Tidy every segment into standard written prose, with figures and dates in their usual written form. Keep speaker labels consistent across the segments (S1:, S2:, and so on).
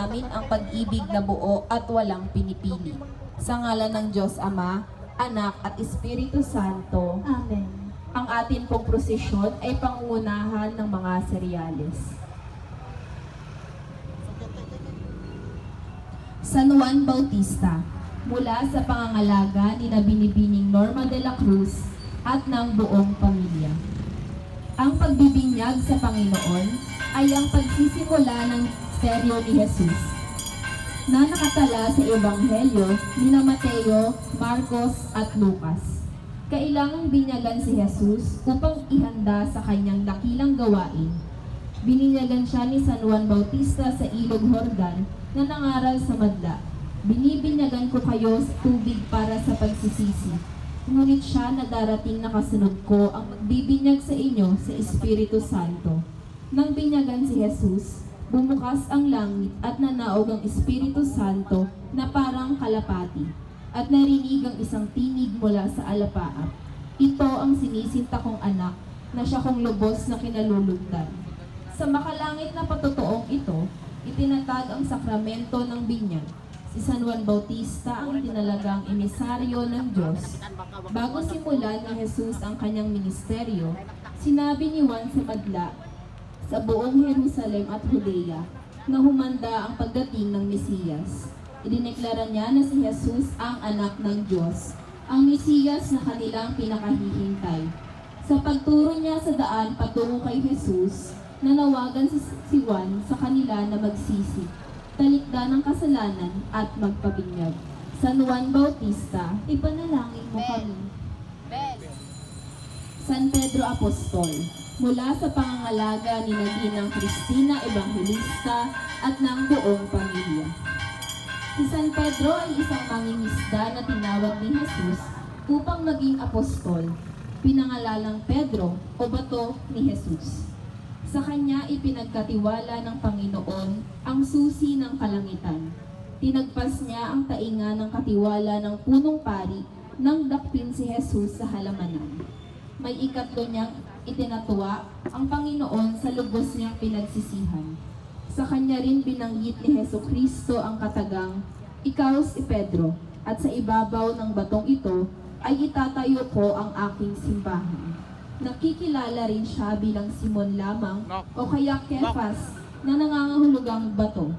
S1: namin ang pag-ibig na buo at walang pinipili. Sa ngalan ng Diyos Ama, Anak at Espiritu Santo.
S2: Amen.
S1: Ang atin pong prosesyon ay pangungunahan ng mga seryales. San Juan Bautista, mula sa pangangalaga ni Binibining Norma de la Cruz at ng buong pamilya. Ang pagbibinyag sa Panginoon ay ang pagsisimula ng misteryo ni Jesus na nakatala sa Ebanghelyo ni Mateo, Marcos at Lucas. Kailangang binyagan si Jesus upang ihanda sa kanyang dakilang gawain. Bininyagan siya ni San Juan Bautista sa Ilog Jordan na nangaral sa madla. Binibinyagan ko kayo sa tubig para sa pagsisisi. Ngunit siya na darating na kasunod ko ang magbibinyag sa inyo sa Espiritu Santo. Nang binyagan si Jesus, bumukas ang langit at nanaog ang Espiritu Santo na parang kalapati, at narinig ang isang tinig mula sa alapaap. Ito ang sinisinta kong anak, na siya kong lubos na kinalulugdan. Sa makalangit na patotoong ito, itinatag ang sakramento ng binyag. Si San Juan Bautista ang tinalagang emisaryo ng Diyos. Bago simulan ni Jesus ang kanyang ministeryo, sinabi ni Juan sa madla sa buong Jerusalem at Judea na humanda ang pagdating ng Mesiyas. Idineklara niya na si Jesus ang anak ng Diyos, ang Mesiyas na kanilang pinakahihintay. Sa pagturo niya sa daan patungo kay Jesus, nanawagan si Juan sa kanila na magsisi, talikdan ng kasalanan at magpabinyag. San Juan Bautista,
S2: Ipanalangin mo kami.
S1: San Pedro Apostol, mula sa pangangalaga ni Ginang Cristina Evangelista at ng buong pamilya. Si San Pedro ay isang mangingisda na tinawag ni Jesus upang maging apostol, pinangalalang Pedro o bato ni Jesus. Sa kanya ipinagkatiwala ng Panginoon ang susi ng kalangitan. Tinagpas niya ang tainga ng katiwala ng punong pari nang dakpin si Jesus sa halamanan. May ikatlo niyang itinatuwa ang Panginoon sa lubos niyang pinagsisihan. Sa kanya rin binanggit ni Hesukristo ang katagang, "Ikaw si Pedro, at sa ibabaw ng batong ito ay itatayo ko ang aking simbahan." Nakikilala rin siya bilang Simon lamang o kaya Kefas na nangangahulugang bato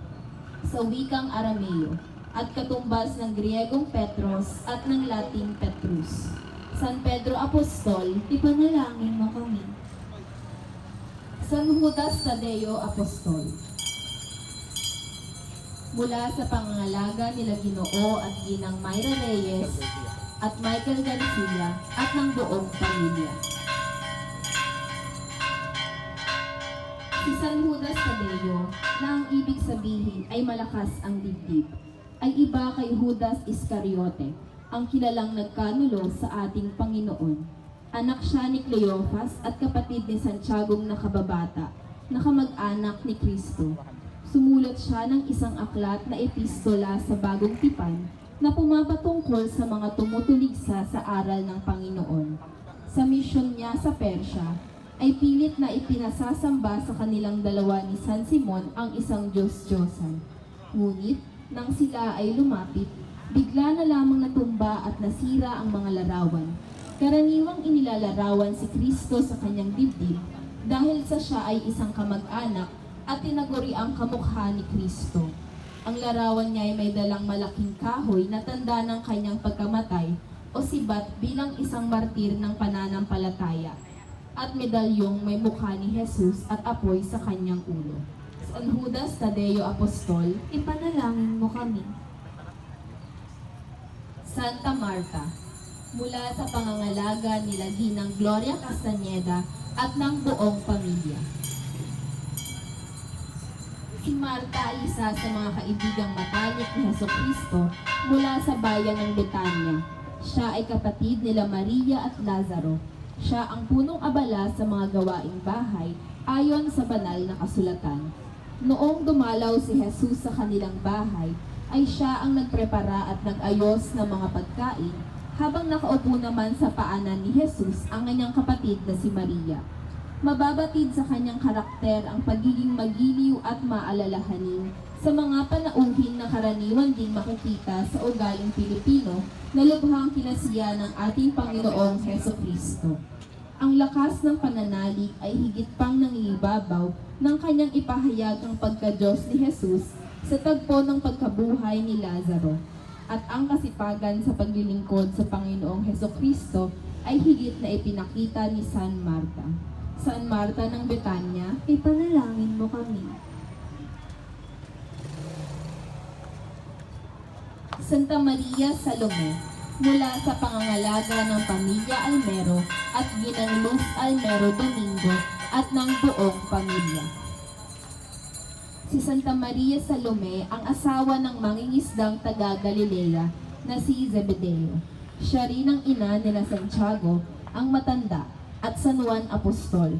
S1: sa wikang Arameo at katumbas ng Griegong Petros at ng Latin Petrus. San Pedro Apostol,
S2: Ipanalangin mo kami.
S1: San Judas Tadeo Apostol, mula sa pangangalaga nila Ginoo at Ginang Mayra Reyes at Michael Garcia at ng buong pamilya. Si San Judas Tadeo, na ang ibig sabihin ay malakas ang dibdib, ay iba kay Judas Iscariote, ang kilalang nagkanulo sa ating Panginoon. Anak siya ni Cleophas at kapatid ni Santiagong na kababata, na kamag-anak ni Kristo. Sumulat siya ng isang aklat na epistola sa Bagong Tipan na pumapatungkol sa mga tumutuligsa sa aral ng Panginoon. Sa misyon niya sa Persya, ay pilit na ipinasasamba sa kanilang dalawa ni San Simon ang isang Diyos-Diyosan. Ngunit, nang sila ay lumapit, bigla na lamang natumba at nasira ang mga larawan. Karaniwang inilalarawan si Kristo sa kanyang dibdib dahil sa siya ay isang kamag-anak at tinaguri ang kamukha ni Kristo. Ang larawan niya ay may dalang malaking kahoy na tanda ng kanyang pagkamatay o sibat bilang isang martir ng pananampalataya, at medalyong may mukha ni Jesus at apoy sa kanyang ulo. San Judas Tadeo Apostol,
S2: Ipanalangin mo kami.
S1: Santa Marta, mula sa pangangalaga nila Ginang Gloria Castañeda at ng buong pamilya. Si Marta ay isa sa mga kaibigang matalik ni Hesukristo mula sa bayan ng Betania. Siya ay kapatid nila Maria at Lazaro. Siya ang punong abala sa mga gawaing bahay ayon sa banal na kasulatan. Noong dumalaw si Jesus sa kanilang bahay, ay siya ang nagprepara at nag-ayos ng mga pagkain, habang nakaupo naman sa paanan ni Jesus ang kanyang kapatid na si Maria. Mababatid sa kanyang karakter ang pagiging magiliw at maalalahanin Sa mga panauhin na karaniwan ding makikita sa ugaling Pilipino na lubhang kinasiya ng ating Panginoong Heso Kristo. Ang lakas ng pananalig ay higit pang nangingibabaw ng kanyang ipahayag ang pagka-Diyos ni Jesus sa tagpo ng pagkabuhay ni Lazaro. At ang kasipagan sa paglilingkod sa Panginoong Heso Kristo ay higit na ipinakita ni San Marta. San Marta ng Betania,
S2: Ipanalangin mo kami.
S1: Santa Maria Salome, mula sa pangangalaga ng pamilya Almero at Ginang Luz Almero Domingo at ng buong pamilya. Si Santa Maria Salome ang asawa ng mangingisdang taga Galilea na si Zebedeo. Siya rin ang ina nila Santiago, ang matanda, at San Juan Apostol.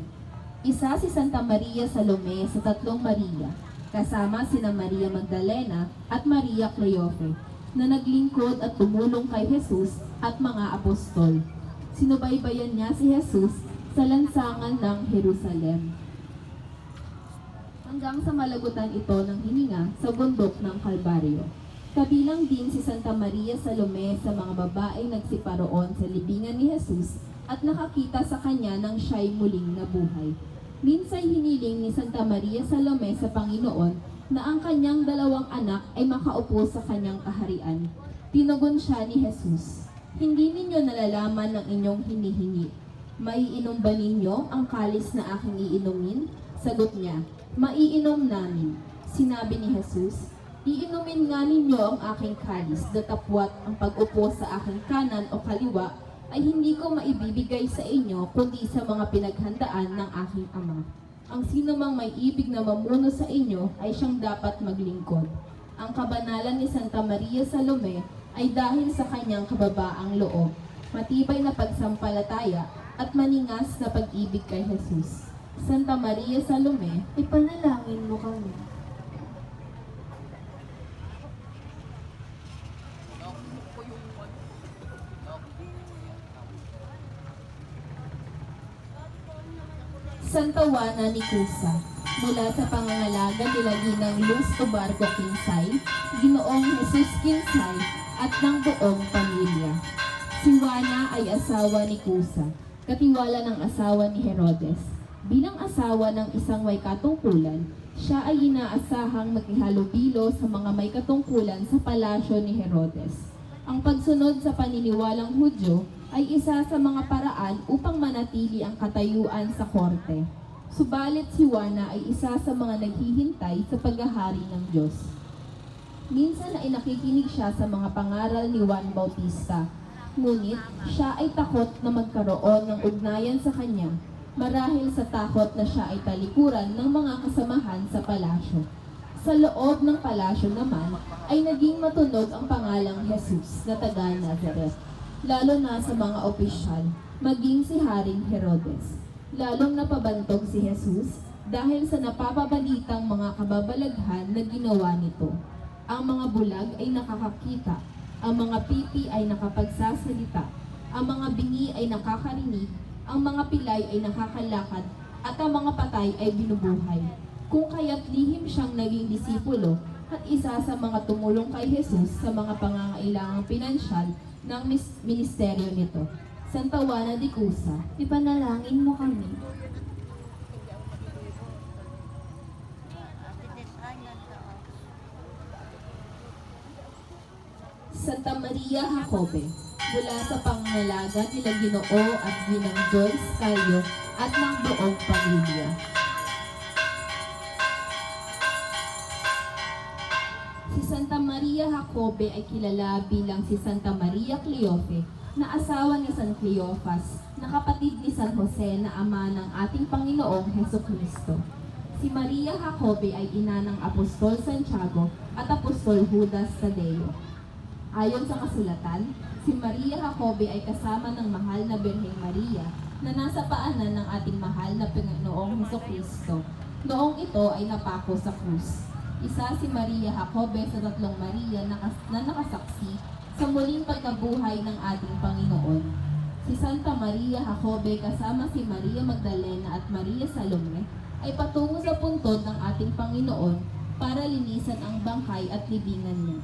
S1: Isa si Santa Maria Salome sa tatlong Maria, kasama sina Maria Magdalena at Maria Cleofe, na naglingkod at tumulong kay Jesus at mga apostol. Sinubaybayan niya si Jesus sa lansangan ng Jerusalem, hanggang sa malagutan ito ng hininga sa bundok ng Kalbaryo. Kabilang din si Santa Maria Salome sa mga babaeng nagsiparoon sa libingan ni Jesus at nakakita sa kanya nang siya'y muling nabuhay. Minsay hiniling ni Santa Maria Salome sa Panginoon na ang kanyang dalawang anak ay makaupo sa kanyang kaharian. Tinugon siya ni Jesus, "Hindi ninyo nalalaman ang inyong hinihingi. Maiinom ba ninyo ang kalis na aking iinumin?" Sagot niya, "Maiinom namin." Sinabi ni Jesus, "Iinumin nga ninyo ang aking kalis, datapwat ang pag-upo sa aking kanan o kaliwa ay hindi ko maibibigay sa inyo kundi sa mga pinaghandaan ng aking Ama. Ang sino mang may ibig na mamuno sa inyo ay siyang dapat maglingkod." Ang kabanalan ni Santa Maria Salome ay dahil sa kanyang kababaang loob, matibay na pagsampalataya at maningas na pag-ibig kay Jesus. Santa Maria Salome,
S2: Ipanalangin mo kami.
S1: Santa Juana ni Cusa, mula sa pangangalaga nila Ginang Luz Tubarco Quinsay, Ginoong Jesus Quinsay, at ng buong pamilya. Si Juana ay asawa ni Cusa, katiwala ng asawa ni Herodes. Bilang asawa ng isang may katungkulan, siya ay inaasahang makihalubilo sa mga may katungkulan sa palasyo ni Herodes. Ang pagsunod sa paniniwalang Hudyo ay isa sa mga paraan upang manatili ang katayuan sa korte. Subalit si Juana ay isa sa mga naghihintay sa paghahari ng Diyos. Minsan ay nakikinig siya sa mga pangaral ni Juan Bautista, ngunit siya ay takot na magkaroon ng ugnayan sa kanya, marahil sa takot na siya ay talikuran ng mga kasamahan sa palasyo. Sa loob ng palasyo naman ay naging matunog ang pangalang Jesus na taga Nazaret, lalo na sa mga opisyal, maging si Haring Herodes. Lalong napabantog si Jesus dahil sa napapabalitang mga kababalaghan na ginawa nito. Ang mga bulag ay nakakakita, ang mga pipi ay nakapagsasalita, ang mga bingi ay nakakarinig, ang mga pilay ay nakakalakad, at ang mga patay ay binubuhay. Kung kaya't lihim siyang naging disipulo at isa sa mga tumulong kay Jesus sa mga pangangailangang pinansyal ng ministeryo nito. Santa Juana de Cusa,
S2: Ipanalangin mo kami.
S1: Santa Maria Jacobe, mula sa pangangalaga nila Ginoo at Ginang Joyce Cayo at ng buong pamilya. Si Santa Maria Jacobe ay kilala bilang si Santa Maria Cleofe, na asawa ni San Cleofas, na kapatid ni San Jose na ama ng ating Panginoong Heso Kristo. Si Maria Jacobe ay ina ng Apostol Santiago at Apostol Judas Tadeo. Ayon sa kasulatan, si Maria Jacobe ay kasama ng mahal na Birheng Maria na nasa paanan ng ating mahal na Panginoong Heso Kristo noong ito ay napako sa krus. Isa si Maria Jacobe sa tatlong Maria na nakasaksi sa muling pagkabuhay ng ating Panginoon. Si Santa Maria Jacobe kasama si Maria Magdalena at Maria Salome ay patungo sa puntod ng ating Panginoon para linisan ang bangkay at libingan niya.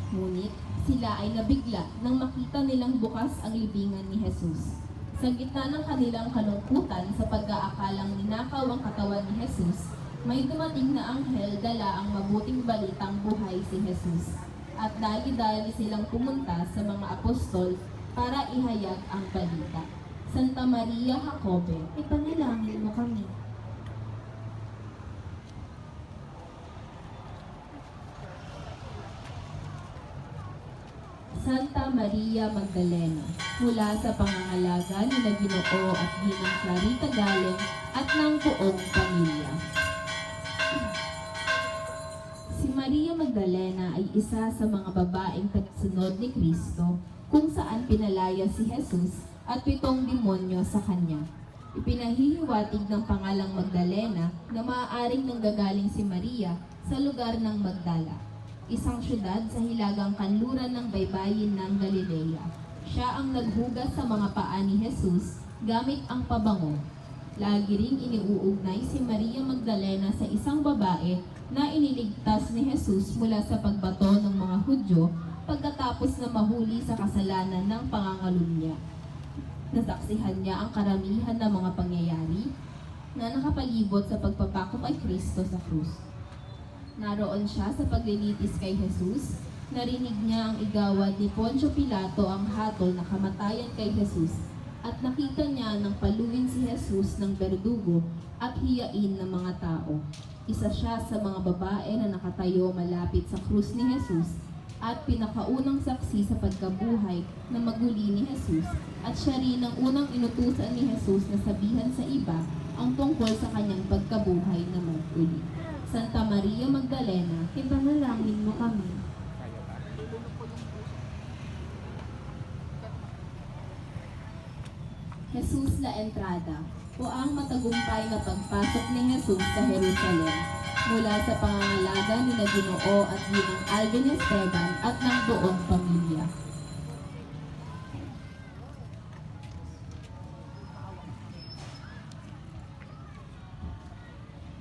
S1: Ngunit sila ay nabigla nang makita nilang bukas ang libingan ni Jesus. Sa gitna ng kanilang kalungkutan sa pag-aakalang ninakaw ang katawan ni Jesus, may dumating na anghel dala ang mabuting balitang buhay si Jesus. At dali-dali silang pumunta sa mga apostol para ihayag ang balita. Santa Maria Jacobe,
S2: Ipanalangin mo kami.
S1: Santa Maria Magdalena, mula sa pangangalaga ni na Ginoo at Ginang Clarita Galeng at ng buong pamilya. Si Maria Magdalena ay isa sa mga babaeng tagasunod ni Kristo kung saan pinalaya si Jesus at 7 demonyo sa kanya. Ipinahihiwatig ng pangalang Magdalena na maaaring nanggagaling si Maria sa lugar ng Magdala, isang syudad sa hilagang kanluran ng baybayin ng Galilea. Siya ang naghugas sa mga paa ni Jesus gamit ang pabango. Lagi ring iniuugnay si Maria Magdalena sa isang babae na iniligtas ni Jesus mula sa pagbato ng mga Hudyo pagkatapos na mahuli sa kasalanan ng pangangalunya. Nasaksihan niya ang karamihan ng mga pangyayari na nakapalibot sa pagpapako kay Kristo sa krus. Naroon siya sa paglilitis kay Jesus. Narinig niya ang igawad ni Poncio Pilato ang hatol na kamatayan kay Jesus at nakita niya nang paluin si Jesus ng berdugo at hiyain ng mga tao. Isa siya sa mga babae na nakatayo malapit sa krus ni Jesus at pinakaunang saksi sa pagkabuhay na maguli ni Jesus at siya rin ang unang inutusan ni Jesus na sabihan sa iba ang tungkol sa kanyang pagkabuhay na maguli. Santa Maria Magdalena,
S2: Ipanalangin mo kami.
S1: Jesus la Entrada, o ang matagumpay na pagpasok ni Jesus sa Jerusalem mula sa pangangalaga ni na Ginoo at Ginang Alvin Esteban at ng buong pamilya.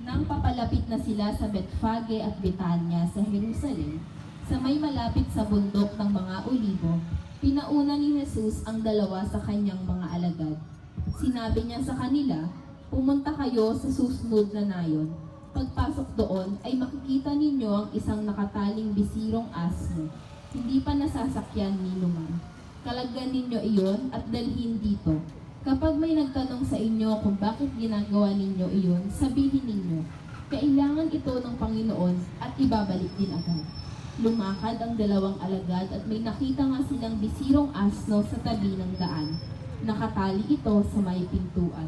S1: Nang papalapit na sila sa Betfage at Betania sa Jerusalem, sa may malapit sa bundok ng mga olibo, pinauna ni Jesus ang 2 sa kanyang mga alagad. Sinabi niya sa kanila, "Pumunta kayo sa susunod na nayon. Pagpasok doon ay makikita ninyo ang isang nakataling bisirong asno. Hindi pa nasasakyan ni numan. Kalagyan ninyo iyon at dalhin dito. Kapag may nagtanong sa inyo kung bakit ginagawa ninyo iyon, sabihin ninyo, kailangan ito ng Panginoon at ibabalik din agad." Lumakad ang 2 alagad at may nakita nga silang bisirong asno sa tabi ng daan. Nakatali ito sa may pintuan.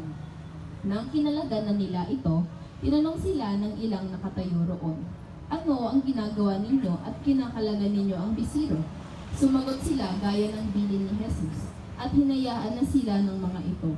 S1: Nang kinalagan na nila ito, tinanong sila ng ilang nakatayo roon, "Ano ang ginagawa ninyo at kinakalagan ninyo ang bisiro?" Sumagot sila gaya ng bilin ni Jesus at hinayaan na sila ng mga ito.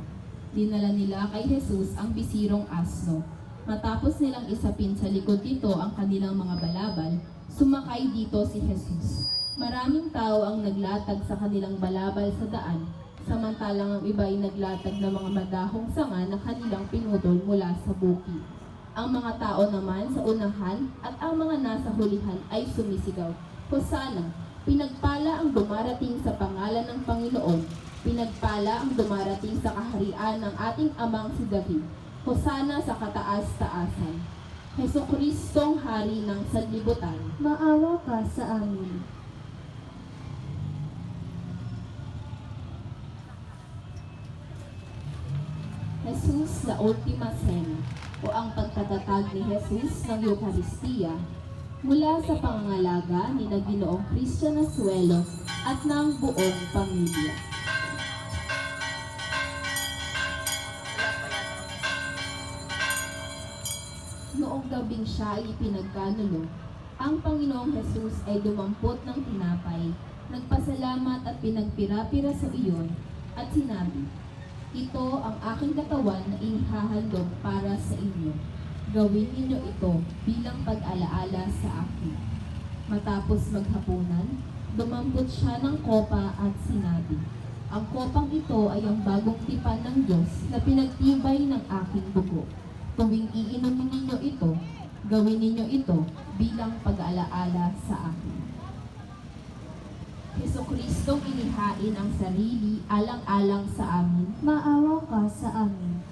S1: Dinala nila kay Jesus ang bisirong asno. Matapos nilang isapin sa likod nito ang kanilang mga balabal, sumakay dito si Jesus. Maraming tao ang naglatag sa kanilang balabal sa daan, samantalang ang iba ay naglatag ng mga madahong sanga na kanilang pinutol mula sa bukid. Ang mga tao naman sa unahan at ang mga nasa hulihan ay sumisigaw, "Hosana! Pinagpala ang dumarating sa pangalan ng Panginoon. Pinagpala ang dumarating sa kaharian ng ating amang si David. Hosana sa kataas-taasan. Jesucristong Hari ng sanlibutan,
S2: Maawa ka sa amin.
S1: Jesus la Ultima Cena, o ang pagtatatag ni Jesus ng Eucharistia mula sa pangangalaga ni na Ginoong Christian Asuelo at ng buong pamilya. Noong gabing siya ay ipinagkanulo, ang Panginoong Jesus ay dumampot ng tinapay, nagpasalamat at pinagpira-pira sa iyon at sinabi, "Ito ang aking katawan na inihahandog para sa inyo. Gawin ninyo ito bilang pag-alaala sa akin." Matapos maghapunan, dumampot siya ng kopa at sinabi, "Ang kopang ito ay ang bagong tipan ng Diyos na pinagtibay ng aking dugo. Tuwing iinumin ninyo ito, Gawin ninyo ito bilang pag-aalaala sa akin. Jesucristong inihain ang sarili alang-alang sa amin.
S2: Maawa ka sa amin.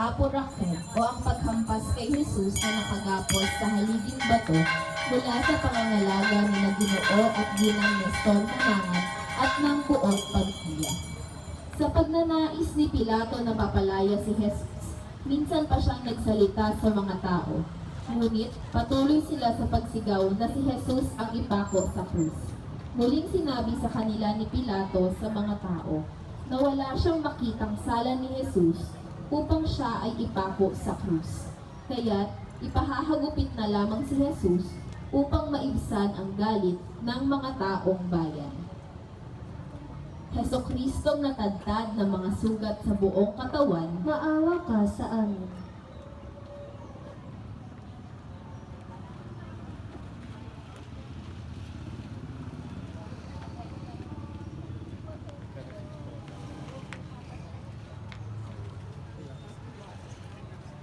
S1: Aporakon o ang paghampas kay Jesus na nakagapos sa haliging bato mula sa pangangalaga ni na Ginoo at ginang Nestor Manangan at ng buong pamilya. Sa pagnanais ni Pilato na mapalaya si Jesus, minsan pa siyang nagsalita sa mga tao. Ngunit patuloy sila sa pagsigaw na si Jesus ang ipako sa krus. Muling sinabi sa kanila ni Pilato sa mga tao na wala siyang makitang sala ni Jesus upang siya ay ipako sa krus. Kaya't ipahahagupit na lamang si Jesus upang maibsan ang galit ng mga taong bayan. Jesucristong natadtad ng mga sugat sa buong katawan,
S2: Maawa ka sa amin.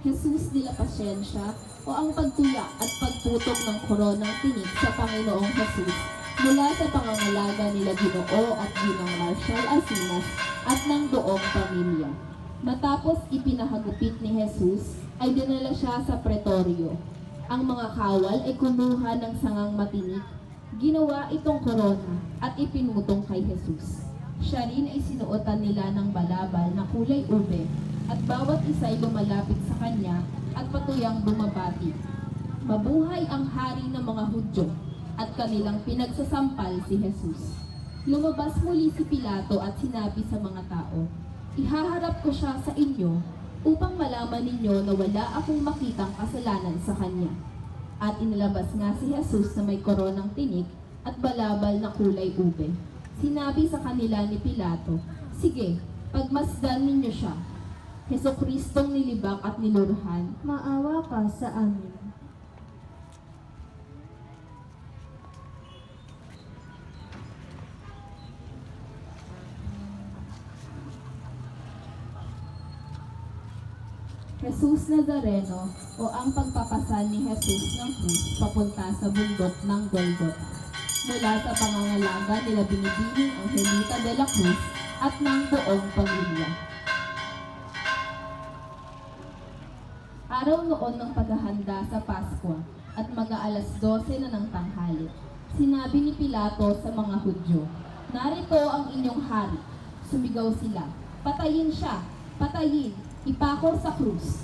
S1: Jesus de la Pasensya o ang pagtuya at pagputok ng koronang tinik sa Panginoong Jesus mula sa pangangalaga nila Ginoo at Ginang Marshall Asinas at ng buong pamilya. Matapos ipinahagupit ni Jesus, ay dinala siya sa pretoryo. Ang mga kawal ay kumuha ng sangang matinik, ginawa itong korona at ipinutong kay Jesus. Siya rin ay sinuotan nila ng balabal na kulay ube at bawat isa'y lumalapit sa kanya at patuyang bumabati. Mabuhay ang hari ng mga Hudyo, at kanilang pinagsasampal si Jesus. Lumabas muli si Pilato at sinabi sa mga tao, "Ihaharap ko siya sa inyo upang malaman ninyo na wala akong makitang kasalanan sa kanya." At inilabas nga si Jesus na may koronang tinik at balabal na kulay ube. Sinabi sa kanila ni Pilato, "Sige, pagmasdan ninyo siya." Jesucristong nilibak at nilurhan,
S2: Maawa ka sa amin.
S1: Jesus Nazareno o ang pagpapasal ni Jesus ng krus papunta sa bundok ng Golgota. Mula sa pangangalaga nila Binibining Angelita de la Cruz at ng buong pamilya. Araw noon ng paghahanda sa Pasko at mag-aalas 12 na ng tanghali, sinabi ni Pilato sa mga Hudyo, "Narito ang inyong hari." Sumigaw sila, "Patayin siya! Patayin! Ipako sa krus."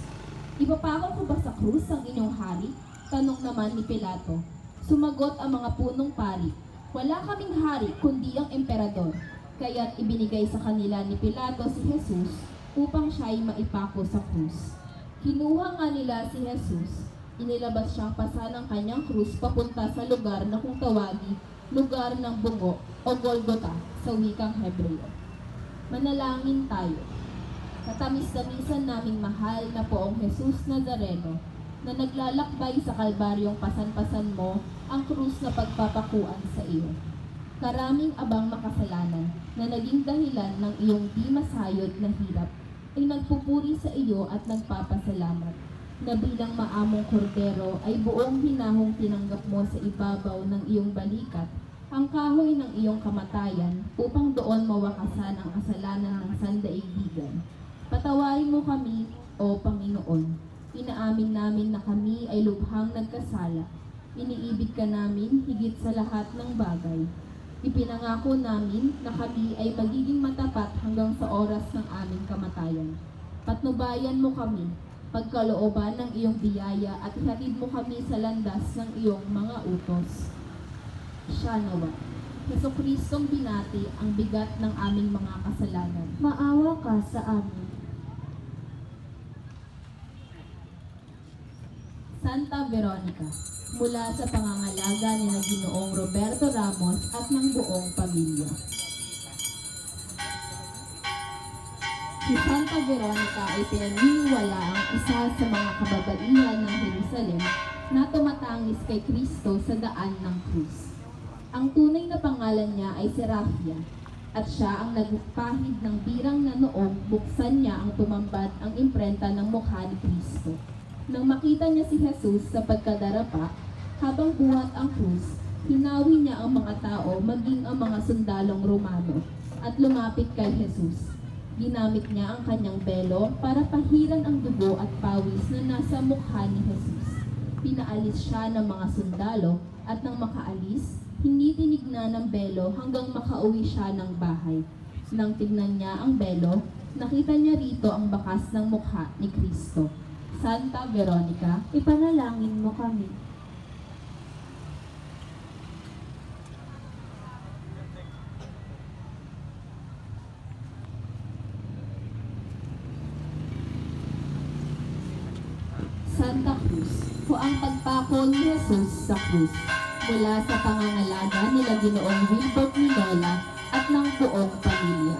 S1: "Ipapako ko ba sa krus ang inyong hari?" tanong naman ni Pilato. Sumagot ang mga punong pari, "Wala kaming hari kundi ang emperador." Kaya't ibinigay sa kanila ni Pilato si Jesus upang siya ay maipako sa krus. Kinuha nga nila si Jesus, inilabas siyang pasa ng kanyang krus papunta sa lugar na kung tawagin lugar ng bungo o Golgota sa wikang Hebreo. Manalangin tayo. Katamis-tamisan naming mahal na poong Jesus Nazareno na naglalakbay sa kalbaryong pasan-pasan mo ang krus na pagpapakuan sa iyo. Karaming abang makasalanan na naging dahilan ng iyong di masayod na hirap ay nagpupuri sa iyo at nagpapasalamat na bilang maamong kordero ay buong hinahong tinanggap mo sa ibabaw ng iyong balikat ang kahoy ng iyong kamatayan upang doon mawakasan ang kasalanan ng sandaigdigan. Patawarin mo kami, O Panginoon. Inaamin namin na kami ay lubhang nagkasala. Iniibig ka namin higit sa lahat ng bagay. Ipinangako namin na kami ay magiging matapat hanggang sa oras ng aming kamatayan. Patnubayan mo kami, pagkalooban ng iyong biyaya at ihatid mo kami sa landas ng iyong mga utos. Siya nawa. Jesucristong binati ang bigat ng aming mga kasalanan.
S2: Maawa ka sa amin.
S1: Santa Veronica, mula sa pangangalaga ni na Ginoong Roberto Ramos at ng buong pamilya. Si Santa Veronica ay pinaniniwala ang isa sa mga kababaihan ng Jerusalem na tumatangis kay Kristo sa daan ng krus. Ang tunay na pangalan niya ay Serafia, at siya ang nagpahid ng birang na noong buksan niya ang tumambad ang imprenta ng mukha ni Kristo. Nang makita niya si Jesus sa pagkadarapa, habang buhat ang krus, hinawi niya ang mga tao maging ang mga sundalong Romano at lumapit kay Jesus. Ginamit niya ang kanyang belo para pahiran ang dugo at pawis na nasa mukha ni Jesus. Pinaalis siya ng mga sundalo at nang makaalis, hindi tinignan ng belo hanggang makauwi siya ng bahay. Nang tignan niya ang belo, nakita niya rito ang bakas ng mukha ni Kristo. Santa Veronica,
S2: Ipanalangin mo kami.
S1: Santa Cruz, o ang pagpako ni Jesus sa krus mula sa pangangalaga nila Ginoong Wilbert Minola at ng buong pamilya.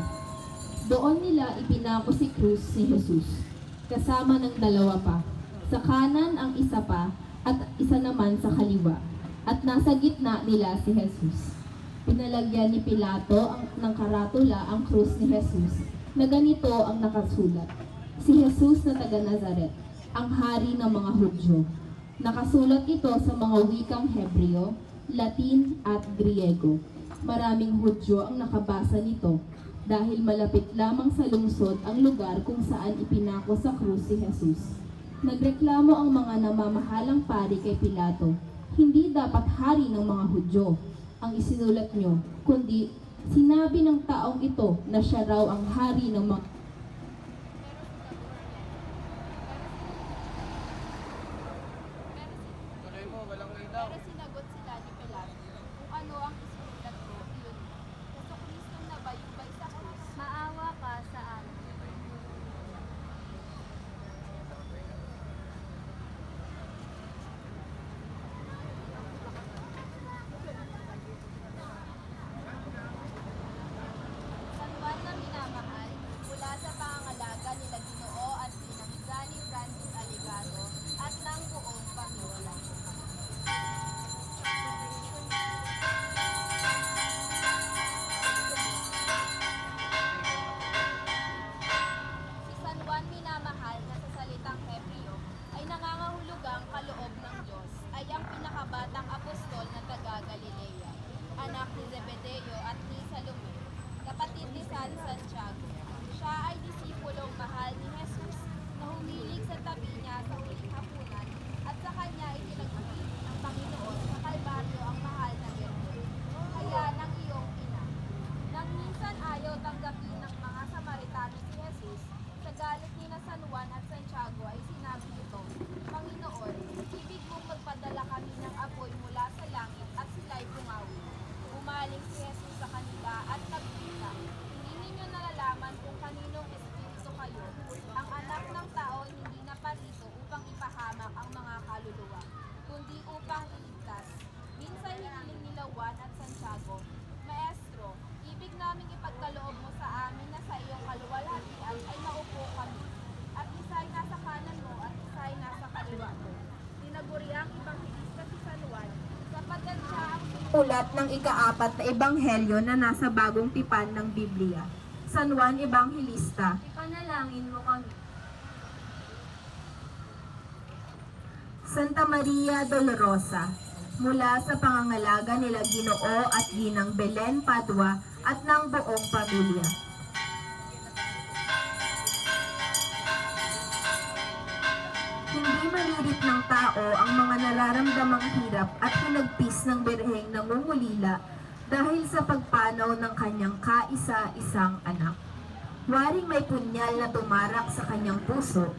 S1: Doon nila ipinako si Cruz si Jesus, kasama ng dalawa pa. Sa kanan ang isa pa at isa naman sa kaliwa, at nasa gitna nila si Jesus. Pinalagyan ni Pilato ng karatula ang krus ni Jesus na ganito ang nakasulat: Si Jesus na taga Nazaret, ang hari ng mga Hudyo. Nakasulat ito sa mga wikang Hebreo, Latin at Griego. Maraming Hudyo ang nakabasa nito dahil malapit lamang sa lungsod ang lugar kung saan ipinako sa krus si Jesus. Nagreklamo ang mga namamahalang pari kay Pilato, hindi dapat hari ng mga Hudyo ang isinulat nyo, kundi sinabi ng taong ito na siya raw ang hari ng mga
S3: Pero sinagot sila ni Pilato, kung ano ang isinulat ko, iyon. Gusto Kristong nabayubay sa krus. Maawa ka sa amin. San Juan na minamahal, mula sa pangangalaga nila Ginoo at pinamisa ni Francis Aligado at ng buong pamilya. Si San Juan minamahal na sa salitang Hebreo ay nangangahulugang kaloob ng Diyos, ay ang pinakabatang apostol na taga Galilea, anak ni Zebedeo at ni Salome, kapatid ni San Santiago. Siya ay disipulong mahal ni Jesus na humilig sa tabi niya sa huling hapunan at sa kanya itinaguri ng Panginoon sa Kalbaryo ang mahal na Birhen, kaya ng iyong ina. Nang minsan ayaw tanggapin ng mga Samaritano si Jesus, sa galit ni na San Juan at Santiago ay sinabi nito, Panginoon, ibig mong magpadala kami ng apoy mula sa langit at sila'y bumawi. Umaling si Jesus sa kanila at nagpita, hindi ninyo nalalaman kung kaninong espiritu kayo. Ang anak ng tao ay hindi naparito upang ipahamak ang mga kaluluwa, kundi upang iligtas. Minsan hiniling nila Juan at Santiago, Maestro, ibig naming ipagkaloob mo sa amin na sa iyong kaluwalhatian ay maupo kami, at isa'y nasa kanan mo at isa'y nasa kaliwa mo. Tinaguri ang Ebanghelista si San Juan, sapagkat siya ang
S1: ulat ng ika-4 na ebanghelyo na nasa bagong tipan ng Biblia. San Juan Evangelista.
S2: Ipanalangin mo kami.
S1: Santa Maria Dolorosa, mula sa pangangalaga nila Ginoo at Ginang Belen Padua at ng buong pamilya. Hindi malirit ng tao ang mga nararamdamang hirap at hinagpis ng birheng nangungulila dahil sa pagpanaw ng kanyang kaisa-isang anak. Waring may punyal na tumarak sa kanyang puso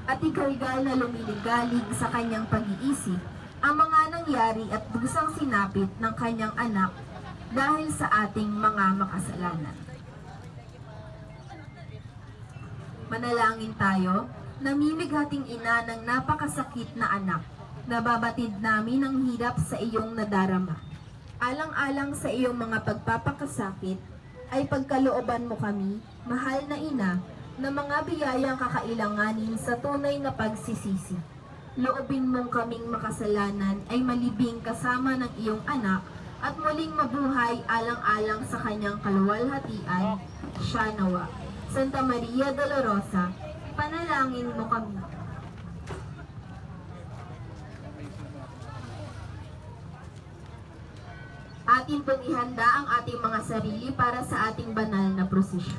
S1: at ikalgal na lumiligalig sa kanyang pag-iisip ang mga nangyari at dusang sinapit ng kanyang anak dahil sa ating mga makasalanan. Manalangin tayo, namimighating ina ng napakasakit na anak, nababatid namin ang hirap sa iyong nadarama. Alang-alang sa iyong mga pagpapakasakit, ay pagkalooban mo kami, mahal na ina, na mga biyayang kakailanganin sa tunay na pagsisisi. Loobin mong kaming makasalanan ay malibing kasama ng iyong anak at muling mabuhay alang-alang sa kanyang kaluwalhatian, siya nawa. Santa Maria Dolorosa, panalangin mo kami. Atin pong ihanda ang ating mga sarili para sa ating banal na prosesyon.